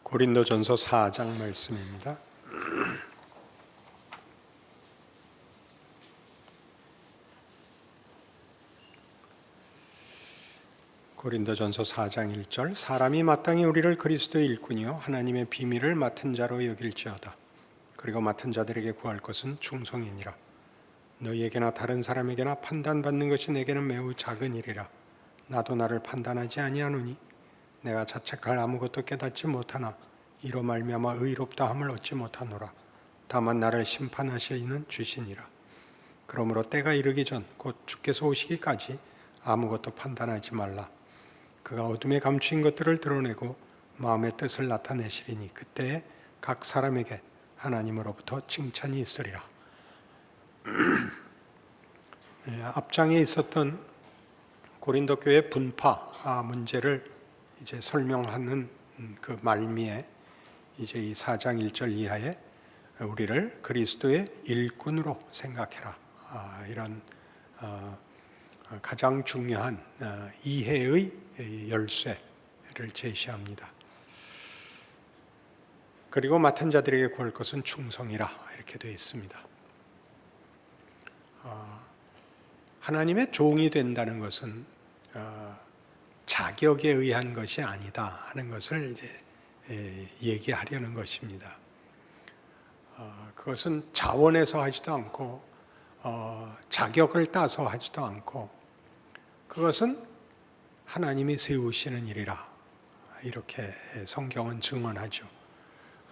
고린도전서 4장 말씀입니다. 고린도전서 4장 1절 사람이 마땅히 우리를 그리스도의 일꾼이요 하나님의 비밀을 맡은 자로 여길지어다. 그리고 맡은 자들에게 구할 것은 충성이니라. 너희에게나 다른 사람에게나 판단받는 것이 내게는 매우 작은 일이라. 나도 나를 판단하지 아니하노니 내가 자책할 아무것도 깨닫지 못하나 이로 말미암아 의롭다 함을 얻지 못하노라. 다만 나를 심판하실 이는 주시니라. 그러므로 때가 이르기 전 곧 주께서 오시기까지 아무것도 판단하지 말라. 그가 어둠에 감추인 것들을 드러내고 마음의 뜻을 나타내시리니 그때에 각 사람에게 하나님으로부터 칭찬이 있으리라. 앞장에 있었던 고린도 교회 분파 문제를 이제 설명하는 그 말미에 이제 이 4장 1절 이하에 우리를 그리스도의 일꾼으로 생각해라. 이런 가장 중요한 이해의 열쇠를 제시합니다. 그리고 맡은 자들에게 구할 것은 충성이라 이렇게 되어 있습니다. 하나님의 종이 된다는 것은 자격에 의한 것이 아니다 하는 것을 이제 얘기하려는 것입니다. 그것은 자원에서 하지도 않고 자격을 따서 하지도 않고 그것은 하나님이 세우시는 일이라 이렇게 성경은 증언하죠.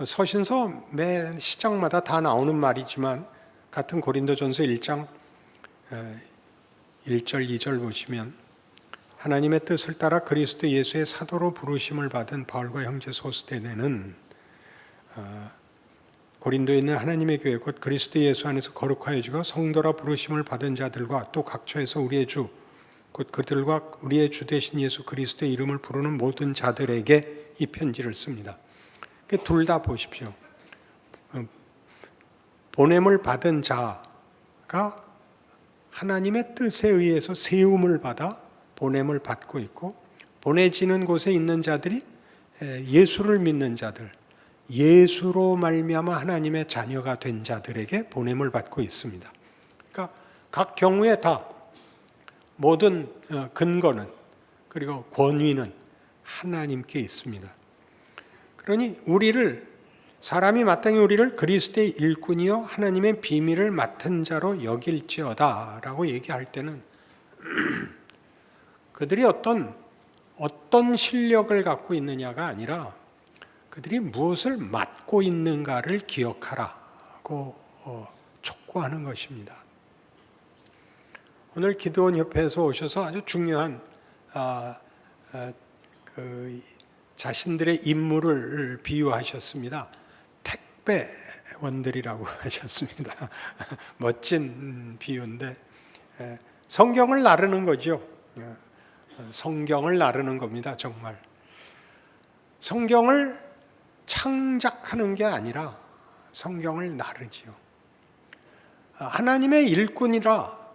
서신서 매 시장마다 다 나오는 말이지만 같은 고린도전서 1장 1절 2절 보시면 하나님의 뜻을 따라 그리스도 예수의 사도로 부르심을 받은 바울과 형제 소스데네는 고린도에 있는 하나님의 교회 곧 그리스도 예수 안에서 거룩하여지고 성도라 부르심을 받은 자들과 또 각처에서 우리의 주 곧 그들과 우리의 주 되신 예수 그리스도의 이름을 부르는 모든 자들에게 이 편지를 씁니다. 둘 다 보십시오. 보냄을 받은 자가 하나님의 뜻에 의해서 세움을 받아 보냄을 받고 있고 보내지는 곳에 있는 자들이 예수를 믿는 자들, 예수로 말미암아 하나님의 자녀가 된 자들에게 보냄을 받고 있습니다. 그러니까 각 경우에 다 모든 근거는 그리고 권위는 하나님께 있습니다. 그러니 사람이 마땅히 우리를 그리스도의 일꾼이요 하나님의 비밀을 맡은 자로 여길지어다 라고 얘기할 때는 그들이 어떤 실력을 갖고 있느냐가 아니라 그들이 무엇을 맡고 있는가를 기억하라고 촉구하는 것입니다. 오늘 기도원 협회에서 오셔서 아주 중요한 자신들의 임무를 비유하셨습니다. 택배원들이라고 하셨습니다. 멋진 비유인데 성경을 나르는 거죠. 성경을 나르는 겁니다. 정말 성경을 창작하는 게 아니라 성경을 나르지요. 하나님의 일꾼이라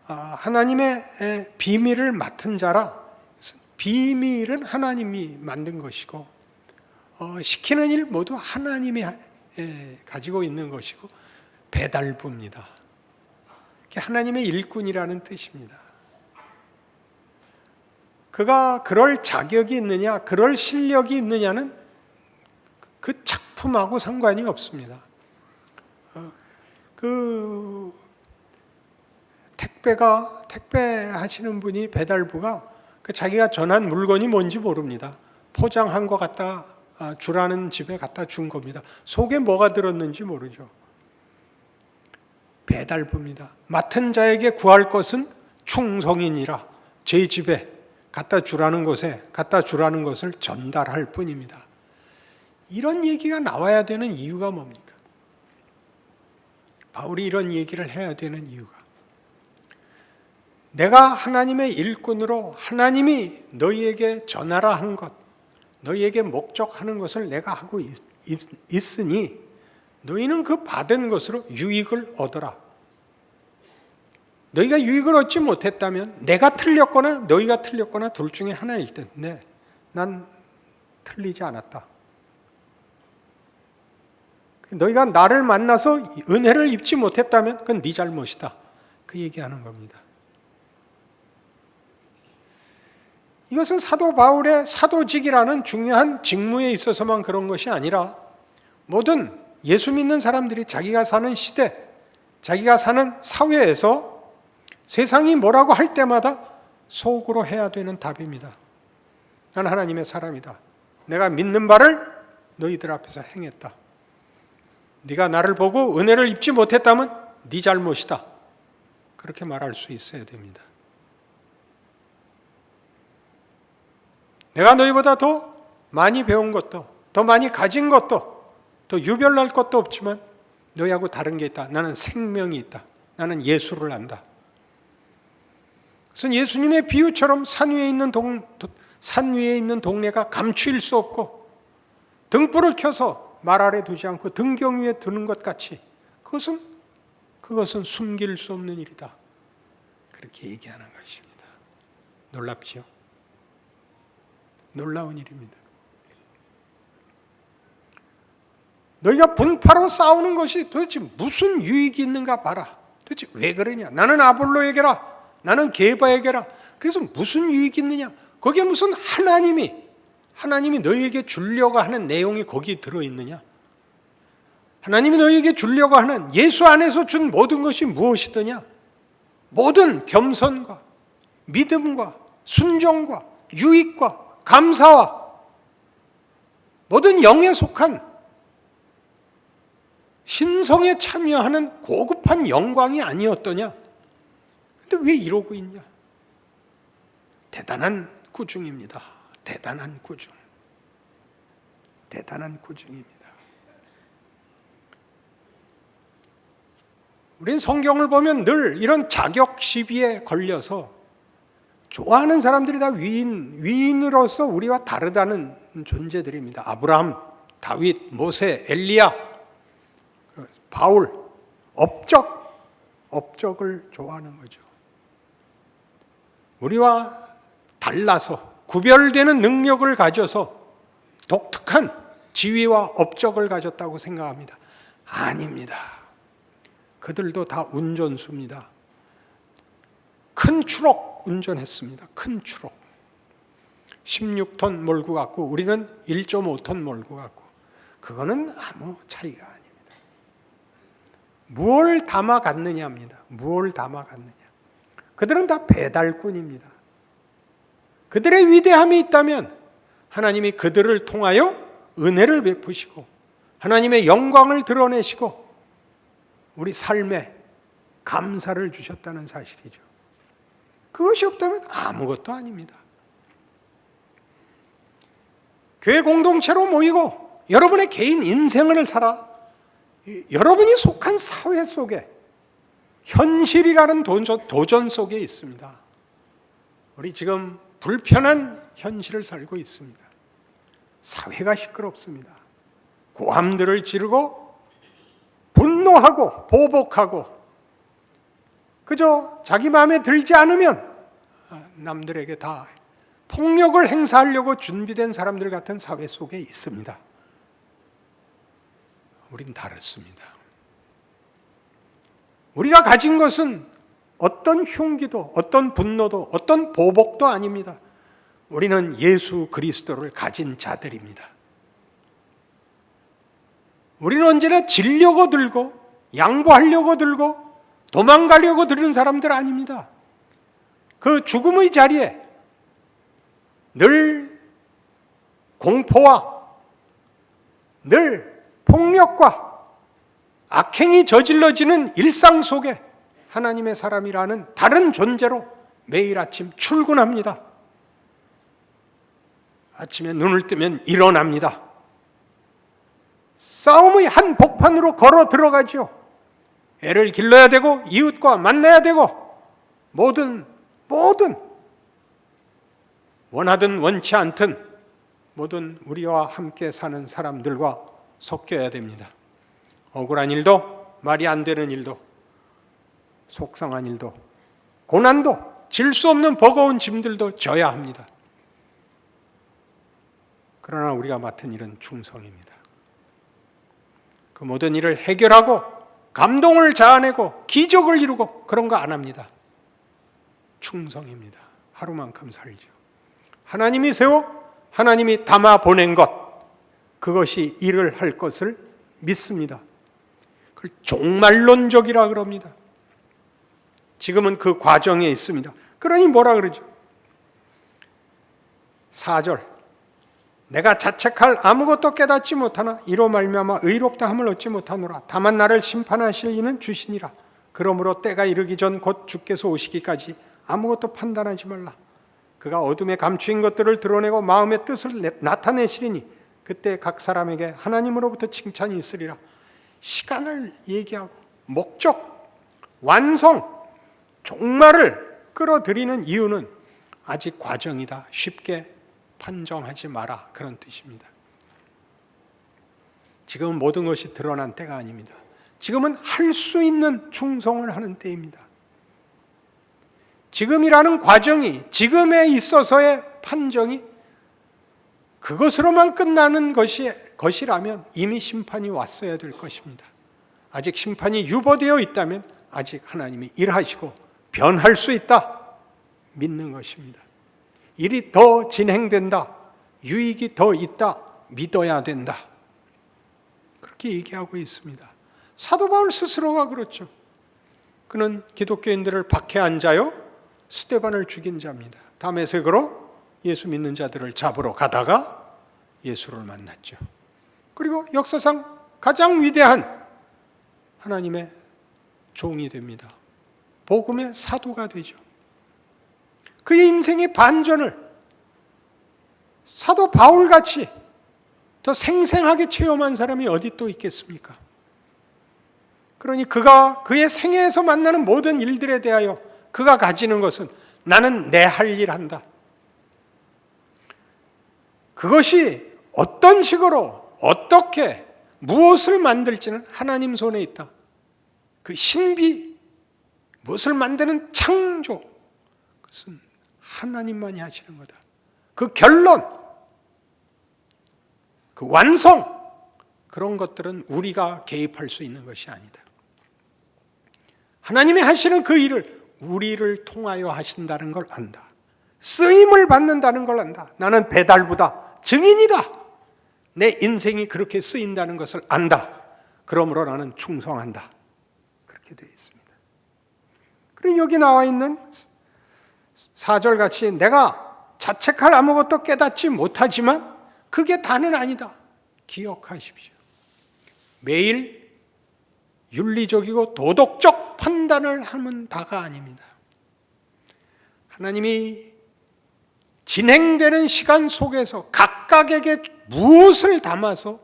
하나님의 비밀을 맡은 자라 비밀은 하나님이 만든 것이고 시키는 일 모두 하나님이 가지고 있는 것이고 배달부입니다. 하나님의 일꾼이라는 뜻입니다. 그가 그럴 자격이 있느냐, 그럴 실력이 있느냐는 그 작품하고 상관이 없습니다. 택배하시는 분이 배달부가 자기가 전한 물건이 뭔지 모릅니다. 포장한 거 갖다 주라는 집에 갖다 준 겁니다. 속에 뭐가 들었는지 모르죠. 배달부입니다. 맡은 자에게 구할 것은 충성이니라. 제 집에 갖다 주라는 곳에 갖다 주라는 것을 전달할 뿐입니다. 이런 얘기가 나와야 되는 이유가 뭡니까? 바울이 이런 얘기를 해야 되는 이유가 내가 하나님의 일꾼으로 하나님이 너희에게 전하라 한 것, 너희에게 목적하는 것을 내가 하고 있으니 너희는 그 받은 것으로 유익을 얻어라. 너희가 유익을 얻지 못했다면 내가 틀렸거나 너희가 틀렸거나 둘 중에 하나일 때 난 틀리지 않았다. 너희가 나를 만나서 은혜를 입지 못했다면 그건 네 잘못이다. 그 얘기하는 겁니다. 이것은 사도 바울의 사도직이라는 중요한 직무에 있어서만 그런 것이 아니라 모든 예수 믿는 사람들이 자기가 사는 시대, 자기가 사는 사회에서 세상이 뭐라고 할 때마다 속으로 해야 되는 답입니다. 난 하나님의 사람이다. 내가 믿는 바를 너희들 앞에서 행했다. 네가 나를 보고 은혜를 입지 못했다면 네 잘못이다. 그렇게 말할 수 있어야 됩니다. 내가 너희보다 더 많이 배운 것도, 더 많이 가진 것도, 더 유별날 것도 없지만 너희하고 다른 게 있다. 나는 생명이 있다. 나는 예수를 안다. 그래서 예수님의 비유처럼 산 위에 있는 동네가 감추일 수 없고 등불을 켜서 말 아래 두지 않고 등경 위에 두는 것 같이 그것은 숨길 수 없는 일이다. 그렇게 얘기하는 것입니다. 놀랍지요? 놀라운 일입니다. 너희가 분파로 싸우는 것이 도대체 무슨 유익이 있는가 봐라. 도대체 왜 그러냐? 나는 아볼로에게라, 나는 게바에게라. 그래서 무슨 유익이 있느냐? 거기에 무슨 하나님이 너희에게 주려고 하는 내용이 거기에 들어있느냐? 하나님이 너희에게 주려고 하는 예수 안에서 준 모든 것이 무엇이더냐? 모든 겸손과 믿음과 순종과 유익과 감사와 모든 영에 속한 신성에 참여하는 고급한 영광이 아니었더냐? 근데 왜 이러고 있냐? 대단한 구중입니다. 대단한 구중. 대단한 구중입니다. 우린 성경을 보면 늘 이런 자격 시비에 걸려서 좋아하는 사람들이 다 위인으로서 우리와 다르다는 존재들입니다. 아브라함, 다윗, 모세, 엘리야, 바울, 업적을 좋아하는 거죠. 우리와 달라서 구별되는 능력을 가져서 독특한 지위와 업적을 가졌다고 생각합니다. 아닙니다. 그들도 다 운전수입니다. 큰 트럭 운전했습니다. 큰 트럭. 16톤 몰고 갔고 우리는 1.5톤 몰고 갔고 그거는 아무 차이가 아닙니다. 무엇을 담아갔느냐입니다. 무엇을 담아갔느냐. 그들은 다 배달꾼입니다. 그들의 위대함이 있다면 하나님이 그들을 통하여 은혜를 베푸시고 하나님의 영광을 드러내시고 우리 삶에 감사를 주셨다는 사실이죠. 그것이 없다면 아무것도 아닙니다. 교회 공동체로 모이고 여러분의 개인 인생을 살아 여러분이 속한 사회 속에 현실이라는 도전 속에 있습니다. 우리 지금 불편한 현실을 살고 있습니다. 사회가 시끄럽습니다. 고함들을 지르고 분노하고 보복하고 그저 자기 마음에 들지 않으면 남들에게 다 폭력을 행사하려고 준비된 사람들 같은 사회 속에 있습니다. 우린 다릅니다. 우리가 가진 것은 어떤 흉기도 어떤 분노도 어떤 보복도 아닙니다. 우리는 예수 그리스도를 가진 자들입니다. 우리는 언제나 지려고 들고 양보하려고 들고 도망가려고 드는 사람들 아닙니다. 그 죽음의 자리에 늘 공포와 늘 폭력과 악행이 저질러지는 일상 속에 하나님의 사람이라는 다른 존재로 매일 아침 출근합니다. 아침에 눈을 뜨면 일어납니다. 싸움의 한 복판으로 걸어 들어가죠. 애를 길러야 되고 이웃과 만나야 되고 모든 원하든 원치 않든 모든 우리와 함께 사는 사람들과 섞여야 됩니다. 억울한 일도 말이 안 되는 일도 속상한 일도 고난도 질 수 없는 버거운 짐들도 져야 합니다. 그러나 우리가 맡은 일은 충성입니다. 그 모든 일을 해결하고 감동을 자아내고 기적을 이루고 그런 거 안 합니다. 충성입니다. 하루만큼 살죠. 하나님이 하나님이 담아 보낸 것, 그것이 일을 할 것을 믿습니다. 그걸 종말론적이라 그럽니다. 지금은 그 과정에 있습니다. 그러니 뭐라 그러죠? 4절, 내가 자책할 아무것도 깨닫지 못하나 이로 말미암아 의롭다함을 얻지 못하노라. 다만 나를 심판하실 이는 주시니라. 그러므로 때가 이르기 전 곧 주께서 오시기까지 아무것도 판단하지 말라. 그가 어둠에 감추인 것들을 드러내고 마음의 뜻을 나타내시리니 그때 각 사람에게 하나님으로부터 칭찬이 있으리라. 시간을 얘기하고 목적, 완성, 종말을 끌어들이는 이유는 아직 과정이다. 쉽게 판정하지 마라. 그런 뜻입니다. 지금은 모든 것이 드러난 때가 아닙니다. 지금은 할 수 있는 충성을 하는 때입니다. 지금이라는 과정이, 지금에 있어서의 판정이 그것으로만 끝나는 것이라면 이미 심판이 왔어야 될 것입니다. 아직 심판이 유보되어 있다면 아직 하나님이 일하시고 변할 수 있다 믿는 것입니다. 일이 더 진행된다, 유익이 더 있다 믿어야 된다, 그렇게 얘기하고 있습니다. 사도 바울 스스로가 그렇죠. 그는 기독교인들을 박해한 자요 스데반을 죽인 자입니다. 다메섹으로 예수 믿는 자들을 잡으러 가다가 예수를 만났죠. 그리고 역사상 가장 위대한 하나님의 종이 됩니다. 복음의 사도가 되죠. 그의 인생의 반전을 사도 바울같이 더 생생하게 체험한 사람이 어디 또 있겠습니까? 그러니 그가 그의 생애에서 만나는 모든 일들에 대하여 그가 가지는 것은 나는 내 할 일 한다. 그것이 어떤 식으로 어떻게 무엇을 만들지는 하나님 손에 있다. 그 신비, 무엇을 만드는 창조, 그것은 하나님만이 하시는 거다. 그 결론, 그 완성, 그런 것들은 우리가 개입할 수 있는 것이 아니다. 하나님이 하시는 그 일을 우리를 통하여 하신다는 걸 안다. 쓰임을 받는다는 걸 안다. 나는 배달부다, 증인이다. 내 인생이 그렇게 쓰인다는 것을 안다. 그러므로 나는 충성한다. 그렇게 되어 있습니다. 그리고 여기 나와 있는 4절같이 내가 자책할 아무것도 깨닫지 못하지만 그게 다는 아니다. 기억하십시오. 매일 윤리적이고 도덕적 판단을 하면 다가 아닙니다. 하나님이 진행되는 시간 속에서 각각에게 무엇을 담아서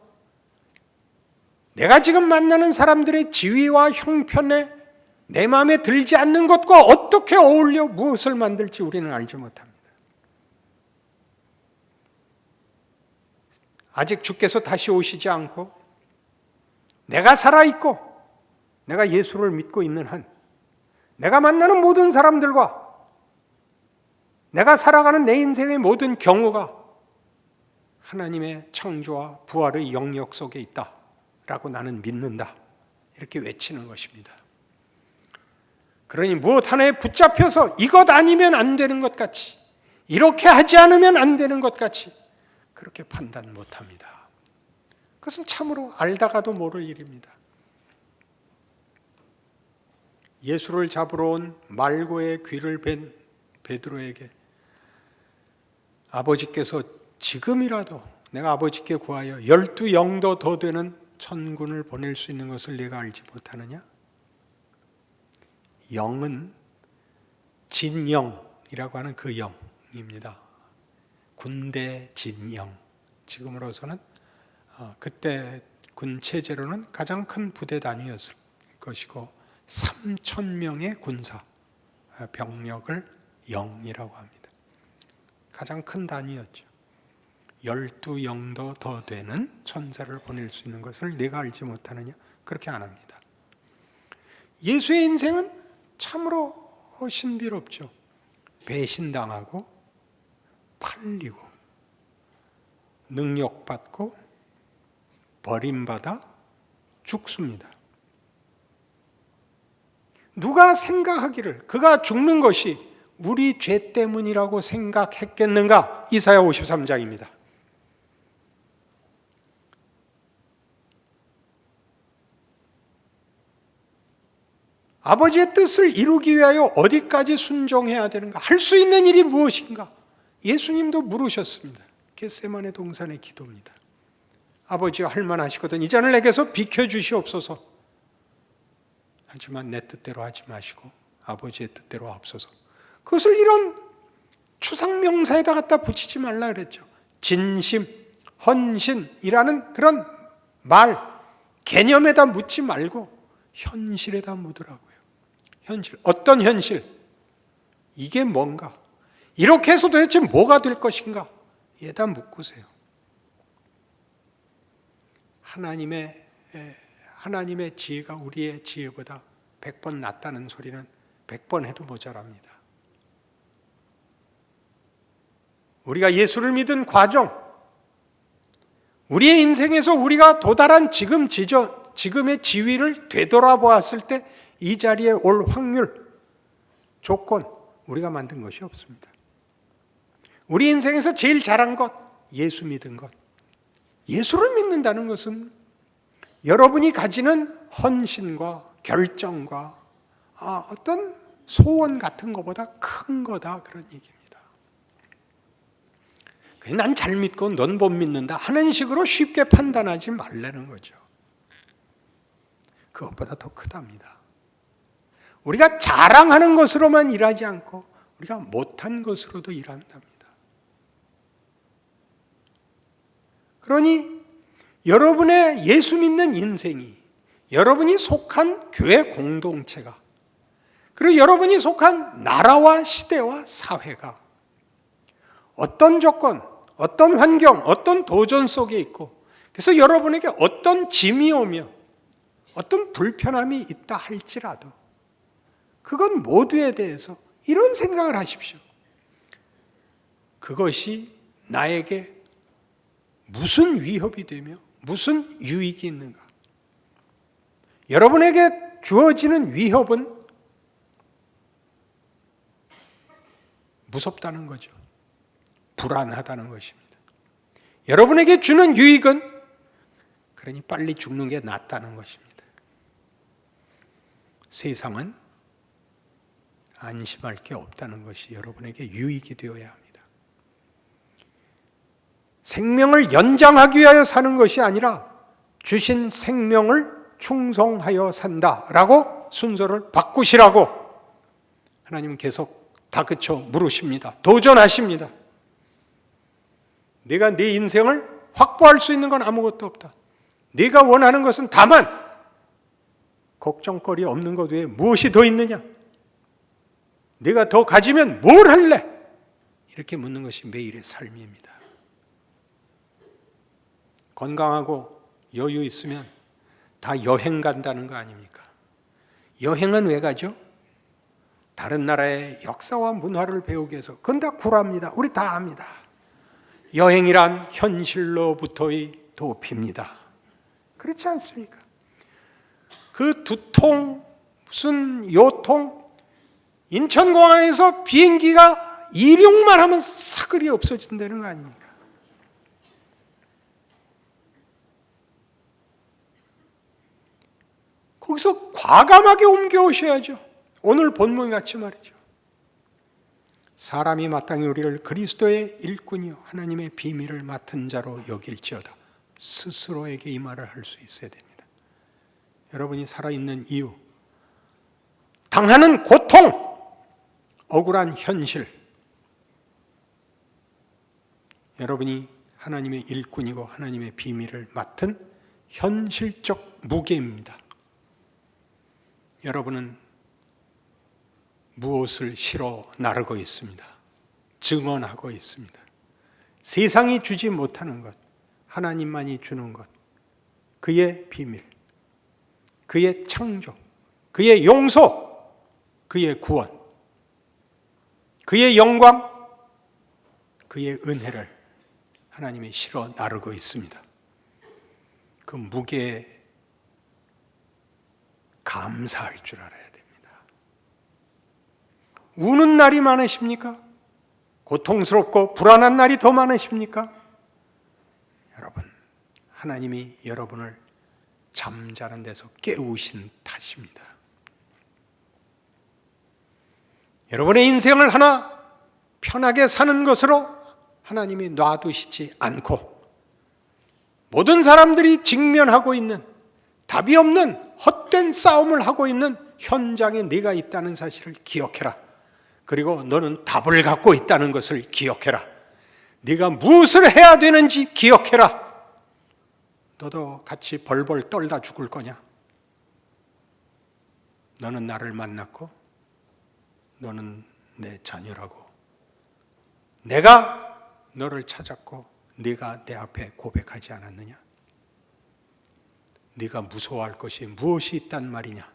내가 지금 만나는 사람들의 지위와 형편에 내 마음에 들지 않는 것과 어떻게 어울려 무엇을 만들지 우리는 알지 못합니다. 아직 주께서 다시 오시지 않고 내가 살아있고 내가 예수를 믿고 있는 한 내가 만나는 모든 사람들과 내가 살아가는 내 인생의 모든 경우가 하나님의 창조와 부활의 영역 속에 있다라고 나는 믿는다. 이렇게 외치는 것입니다. 그러니 무엇 하나에 붙잡혀서 이것 아니면 안 되는 것 같이, 이렇게 하지 않으면 안 되는 것 같이 그렇게 판단 못합니다. 그것은 참으로 알다가도 모를 일입니다. 예수를 잡으러 온 말고의 귀를 벤 베드로에게 아버지께서 지금이라도 내가 아버지께 구하여 12영도 더 되는 천군을 보낼 수 있는 것을 네가 알지 못하느냐? 영은 진영이라고 하는 그 영입니다. 군대 진영. 지금으로서는 그때 군 체제로는 가장 큰 부대 단위였을 것이고 3,000명의 군사 병력을 영이라고 합니다. 가장 큰 단위였죠. 12영도 더 되는 천사를 보낼 수 있는 것을 네가 알지 못하느냐? 그렇게 안 합니다. 예수의 인생은 참으로 신비롭죠. 배신당하고 팔리고 능욕받고 버림받아 죽습니다. 누가 생각하기를 그가 죽는 것이 우리 죄 때문이라고 생각했겠는가? 이사야 53장입니다. 아버지의 뜻을 이루기 위하여 어디까지 순종해야 되는가? 할 수 있는 일이 무엇인가? 예수님도 물으셨습니다. 겟세마네 동산의 기도입니다. 아버지여 할 만하시거든 이 잔을 내게서 비켜주시옵소서. 하지만 내 뜻대로 하지 마시고 아버지의 뜻대로 하옵소서. 그것을 이런 추상명사에다 갖다 붙이지 말라 그랬죠. 진심, 헌신이라는 그런 말, 개념에다 묻지 말고 현실에다 묻으라고요. 현실, 어떤 현실? 이게 뭔가? 이렇게 해서 도대체 뭐가 될 것인가? 에다 묻고세요. 하나님의 지혜가 우리의 지혜보다 100번 낫다는 소리는 100번 해도 모자랍니다. 우리가 예수를 믿은 과정, 우리의 인생에서 우리가 도달한 지금의 지위를 되돌아보았을 때 이 자리에 올 확률, 조건, 우리가 만든 것이 없습니다. 우리 인생에서 제일 잘한 것, 예수 믿은 것. 예수를 믿는다는 것은 여러분이 가지는 헌신과 결정과 어떤 소원 같은 것보다 큰 거다, 그런 얘기입니다. 난 잘 믿고 넌 못 믿는다 하는 식으로 쉽게 판단하지 말라는 거죠. 그것보다 더 크답니다. 우리가 자랑하는 것으로만 일하지 않고 우리가 못한 것으로도 일한답니다. 그러니 여러분의 예수 믿는 인생이, 여러분이 속한 교회 공동체가, 그리고 여러분이 속한 나라와 시대와 사회가 어떤 조건, 어떤 환경, 어떤 도전 속에 있고, 그래서 여러분에게 어떤 짐이 오며 어떤 불편함이 있다 할지라도 그건 모두에 대해서 이런 생각을 하십시오. 그것이 나에게 무슨 위협이 되며 무슨 유익이 있는가? 여러분에게 주어지는 위협은 무섭다는 거죠. 불안하다는 것입니다. 여러분에게 주는 유익은 그러니 빨리 죽는 게 낫다는 것입니다. 세상은 안심할 게 없다는 것이 여러분에게 유익이 되어야 합니다. 생명을 연장하기 위하여 사는 것이 아니라 주신 생명을 충성하여 산다라고 순서를 바꾸시라고 하나님은 계속 다그쳐 물으십니다. 도전하십니다. 네가 네 인생을 확보할 수 있는 건 아무것도 없다. 네가 원하는 것은 다만 걱정거리 없는 것 외에 무엇이 더 있느냐? 네가 더 가지면 뭘 할래? 이렇게 묻는 것이 매일의 삶입니다. 건강하고 여유 있으면 다 여행 간다는 거 아닙니까? 여행은 왜 가죠? 다른 나라의 역사와 문화를 배우기 위해서. 그건 다 구라입니다. 우리 다 압니다. 여행이란 현실로부터의 도피입니다. 그렇지 않습니까? 그 두통, 무슨 요통, 인천공항에서 비행기가 이륙만 하면 사글이 없어진다는 거 아닙니까? 거기서 과감하게 옮겨오셔야죠. 오늘 본문 같이 말이죠. 사람이 마땅히 우리를 그리스도의 일꾼이요 하나님의 비밀을 맡은 자로 여길지어다. 스스로에게 이 말을 할 수 있어야 됩니다. 여러분이 살아있는 이유, 당하는 고통, 억울한 현실, 여러분이 하나님의 일꾼이고 하나님의 비밀을 맡은 현실적 무게입니다. 여러분은 무엇을 실어 나르고 있습니다. 증언하고 있습니다. 세상이 주지 못하는 것, 하나님만이 주는 것, 그의 비밀, 그의 창조, 그의 용서, 그의 구원, 그의 영광, 그의 은혜를 하나님이 실어 나르고 있습니다. 그 무게에 감사할 줄 알아야 됩니다. 우는 날이 많으십니까? 고통스럽고 불안한 날이 더 많으십니까? 여러분, 하나님이 여러분을 잠자는 데서 깨우신 탓입니다. 여러분의 인생을 하나 편하게 사는 것으로 하나님이 놔두시지 않고 모든 사람들이 직면하고 있는 답이 없는 헛된 싸움을 하고 있는 현장에 네가 있다는 사실을 기억해라. 그리고 너는 답을 갖고 있다는 것을 기억해라. 네가 무엇을 해야 되는지 기억해라. 너도 같이 벌벌 떨다 죽을 거냐? 너는 나를 만났고 너는 내 자녀라고 내가 너를 찾았고 네가 내 앞에 고백하지 않았느냐? 네가 무서워할 것이 무엇이 있단 말이냐?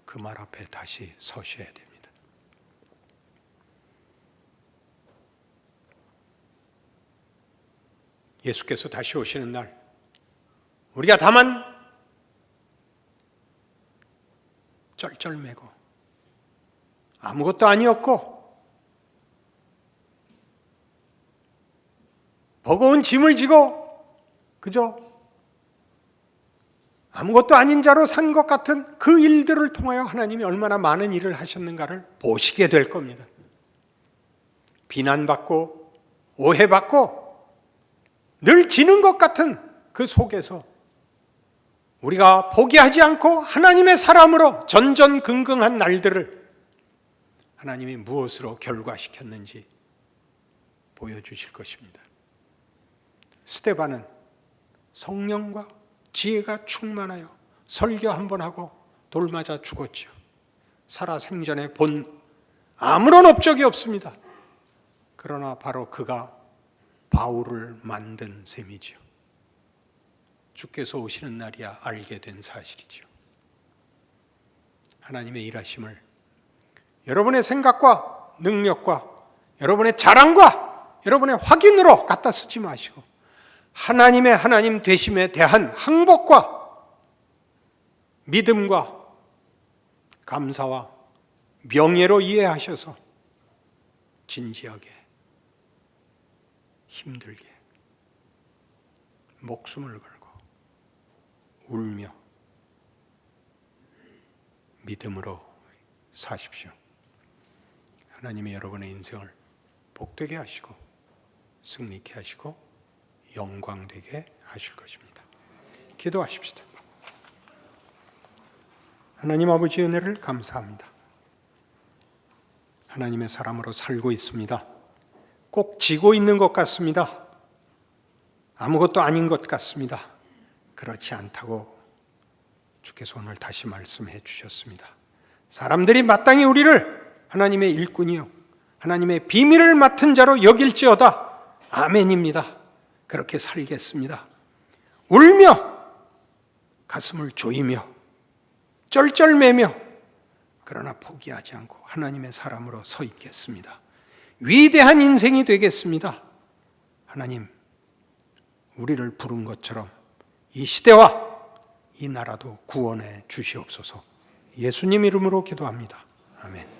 그 말 앞에 다시 서셔야 됩니다. 예수께서 다시 오시는 날 우리가 다만 쩔쩔매고 아무것도 아니었고 버거운 짐을 지고 그저 아무것도 아닌 자로 산 것 같은 그 일들을 통하여 하나님이 얼마나 많은 일을 하셨는가를 보시게 될 겁니다. 비난받고 오해받고 늘 지는 것 같은 그 속에서 우리가 포기하지 않고 하나님의 사람으로 전전긍긍한 날들을 하나님이 무엇으로 결과시켰는지 보여주실 것입니다. 스데반은 성령과 지혜가 충만하여 설교 한 번 하고 돌 맞아 죽었죠. 살아생전에 본 아무런 업적이 없습니다. 그러나 바로 그가 바울을 만든 셈이죠. 주께서 오시는 날이야 알게 된 사실이죠. 하나님의 일하심을 여러분의 생각과 능력과 여러분의 자랑과 여러분의 확인으로 갖다 쓰지 마시고 하나님의 하나님 되심에 대한 항복과 믿음과 감사와 명예로 이해하셔서 진지하게 힘들게 목숨을 걸고 울며 믿음으로 사십시오. 하나님이 여러분의 인생을 복되게 하시고 승리케 하시고 영광되게 하실 것입니다. 기도하십시다. 하나님 아버지 은혜를 감사합니다. 하나님의 사람으로 살고 있습니다. 꼭 지고 있는 것 같습니다. 아무것도 아닌 것 같습니다. 그렇지 않다고 주께서 오늘 다시 말씀해 주셨습니다. 사람들이 마땅히 우리를 하나님의 일꾼이요 하나님의 비밀을 맡은 자로 여길지어다. 아멘입니다. 그렇게 살겠습니다. 울며 가슴을 조이며 쩔쩔매며 그러나 포기하지 않고 하나님의 사람으로 서 있겠습니다. 위대한 인생이 되겠습니다. 하나님, 우리를 부른 것처럼 이 시대와 이 나라도 구원해 주시옵소서. 예수님 이름으로 기도합니다. 아멘.